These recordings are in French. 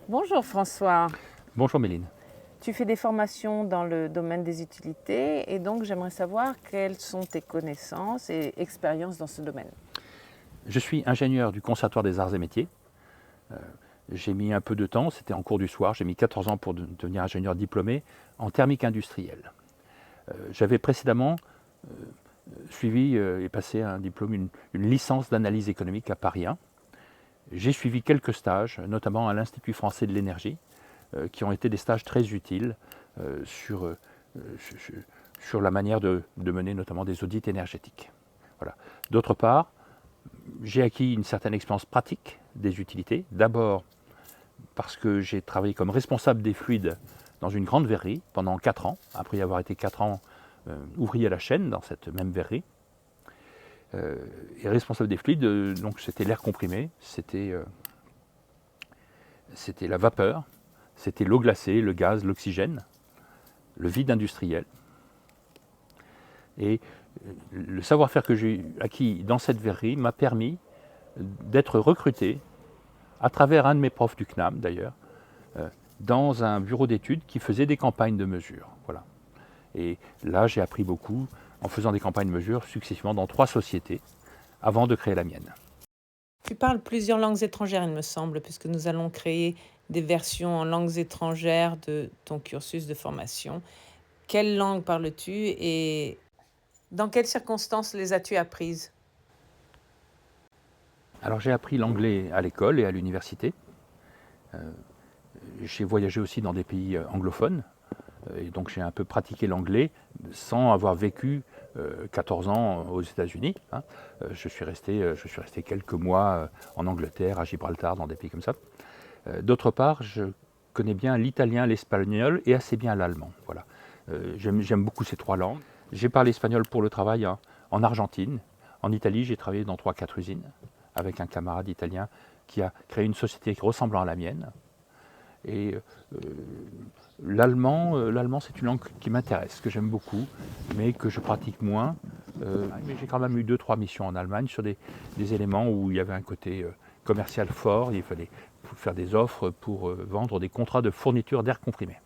Bonjour François, Bonjour Méline. tu fais des formations dans le domaine des utilités et donc j'aimerais savoir quelles sont tes connaissances et expériences dans ce domaine. Je suis ingénieur du Conservatoire des Arts et Métiers. J'ai mis un peu de temps, c'était en cours du soir, j'ai mis 14 ans pour devenir ingénieur diplômé en thermique industrielle. J'avais précédemment suivi et passé un diplôme, une licence d'analyse économique à Paris 1. J'ai suivi quelques stages, notamment à l'Institut français de l'énergie, qui ont été des stages très utiles sur la manière de mener notamment des audits énergétiques. Voilà. D'autre part, j'ai acquis une certaine expérience pratique des utilités. D'abord parce que j'ai travaillé comme responsable des fluides dans une grande verrerie pendant 4 ans, après y avoir été 4 ans ouvrier à la chaîne dans cette même verrerie. Et responsable des fluides, donc c'était l'air comprimé, c'était la vapeur, c'était l'eau glacée, le gaz, l'oxygène, le vide industriel. Et le savoir-faire que j'ai acquis dans cette verrerie m'a permis d'être recruté à travers un de mes profs du CNAM d'ailleurs, dans un bureau d'études qui faisait des campagnes de mesure. Voilà. Et là, j'ai appris beaucoup en faisant des campagnes de mesure successivement dans 3 sociétés avant de créer la mienne. Tu parles plusieurs langues étrangères, il me semble, puisque nous allons créer des versions en langues étrangères de ton cursus de formation. Quelle langue parles-tu et dans quelles circonstances les as-tu apprises? Alors j'ai appris l'anglais à l'école et à l'université. J'ai voyagé aussi dans des pays anglophones. Et donc j'ai un peu pratiqué l'anglais sans avoir vécu 14 ans aux États-Unis. Hein. Je suis resté quelques mois en Angleterre, à Gibraltar, dans des pays comme ça. D'autre part, je connais bien l'italien, l'espagnol et assez bien l'allemand. Voilà. J'aime beaucoup ces 3 langues. J'ai parlé espagnol pour le travail en Argentine. En Italie, j'ai travaillé dans 3-4 usines avec un camarade italien qui a créé une société ressemblant à la mienne. Et l'allemand, c'est une langue qui m'intéresse, que j'aime beaucoup, mais que je pratique moins. Mais j'ai quand même eu 2-3 missions en Allemagne sur des éléments où il y avait un côté commercial fort. Il fallait faire des offres pour vendre des contrats de fourniture d'air comprimé.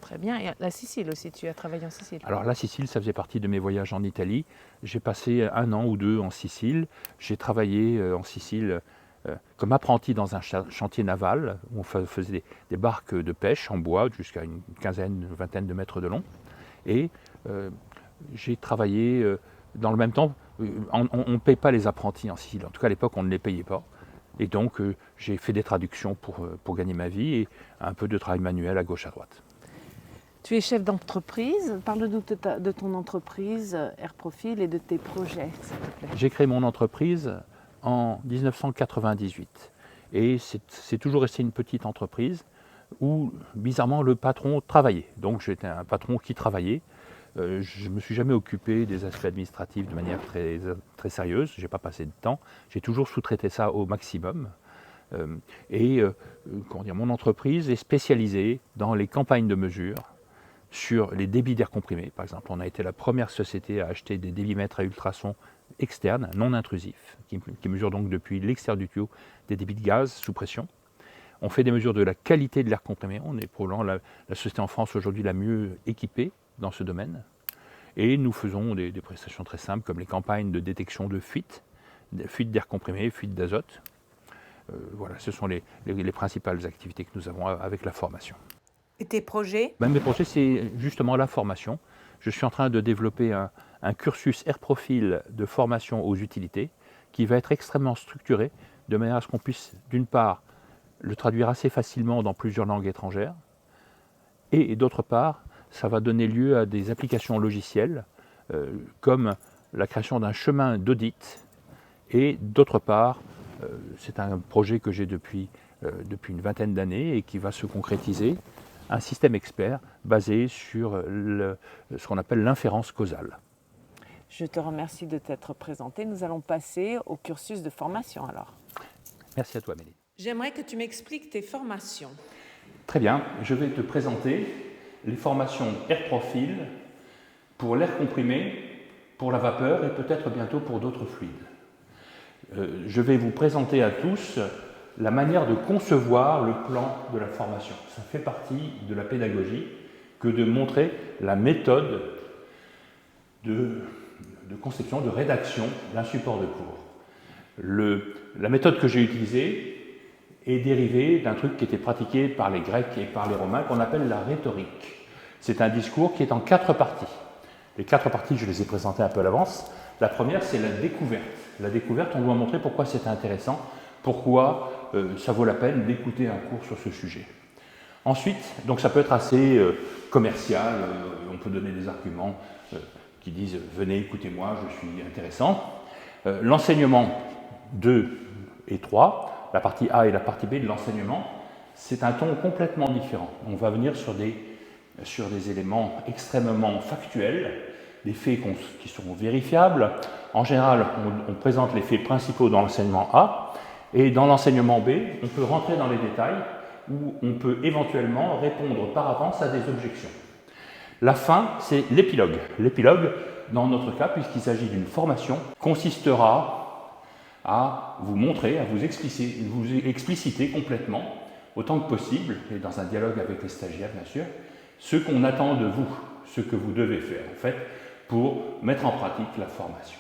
Très bien. Et la Sicile aussi, tu as travaillé en Sicile. Alors la Sicile, ça faisait partie de mes voyages en Italie. J'ai passé 1 an ou 2 en Sicile. J'ai travaillé en Sicile comme apprenti dans un chantier naval où on faisait des barques de pêche en bois jusqu'à une quinzaine, une vingtaine de mètres de long. Et j'ai travaillé dans le même temps. On ne paye pas les apprentis en Sicile. En tout cas, à l'époque, on ne les payait pas. Et donc, j'ai fait des traductions pour gagner ma vie et un peu de travail manuel à gauche à droite. Tu es chef d'entreprise. Parle-nous de ton entreprise Airprofil et de tes projets, s'il te plaît. J'ai créé mon entreprise en 1998 et c'est toujours resté une petite entreprise où bizarrement le patron travaillait. Donc j'étais un patron qui travaillait. Je ne me suis jamais occupé des aspects administratifs de manière très, très sérieuse. Je n'ai pas passé de temps. J'ai toujours sous-traité ça au maximum. Mon entreprise est spécialisée dans les campagnes de mesure sur les débits d'air comprimé. Par exemple, on a été la première société à acheter des débitmètres à ultrasons externes, non intrusifs, qui mesurent donc depuis l'extérieur du tuyau des débits de gaz sous pression. On fait des mesures de la qualité de l'air comprimé. On est probablement la société en France aujourd'hui la mieux équipée dans ce domaine. Et nous faisons des prestations très simples comme les campagnes de détection de fuites d'air comprimé, fuites d'azote. Voilà, ce sont les principales activités que nous avons avec la formation. Et tes projets? Mes projets, c'est justement la formation. Je suis en train de développer un cursus Airprofil de formation aux utilités qui va être extrêmement structuré de manière à ce qu'on puisse, d'une part, le traduire assez facilement dans plusieurs langues étrangères et d'autre part, ça va donner lieu à des applications logicielles comme la création d'un chemin d'audit et d'autre part, c'est un projet que j'ai depuis une vingtaine d'années et qui va se concrétiser, un système expert basé sur ce qu'on appelle l'inférence causale. Je te remercie de t'être présenté. Nous allons passer au cursus de formation alors. Merci à toi, Méline. J'aimerais que tu m'expliques tes formations. Très bien, je vais te présenter les formations Airprofil pour l'air comprimé, pour la vapeur et peut-être bientôt pour d'autres fluides. Je vais vous présenter à tous la manière de concevoir le plan de la formation. Ça fait partie de la pédagogie que de montrer la méthode de conception, de rédaction d'un support de cours. La méthode que j'ai utilisée est dérivée d'un truc qui était pratiqué par les Grecs et par les Romains qu'on appelle la rhétorique. C'est un discours qui est en 4 parties. Les 4 parties, je les ai présentées un peu à l'avance. La première, c'est la découverte. La découverte, on doit montrer pourquoi c'est intéressant, pourquoi ça vaut la peine d'écouter un cours sur ce sujet. Ensuite, donc ça peut être assez commercial, on peut donner des arguments qui disent « venez, écoutez-moi, je suis intéressant ». L'enseignement 2 et 3, la partie A et la partie B de l'enseignement, c'est un ton complètement différent. On va venir sur des éléments extrêmement factuels, des faits qui sont vérifiables. En général, on présente les faits principaux dans l'enseignement A, et dans l'enseignement B, on peut rentrer dans les détails, où on peut éventuellement répondre par avance à des objections. La fin, c'est l'épilogue. L'épilogue, dans notre cas, puisqu'il s'agit d'une formation, consistera à vous montrer, à vous expliciter complètement, autant que possible, et dans un dialogue avec les stagiaires bien sûr, ce qu'on attend de vous, ce que vous devez faire en fait, pour mettre en pratique la formation.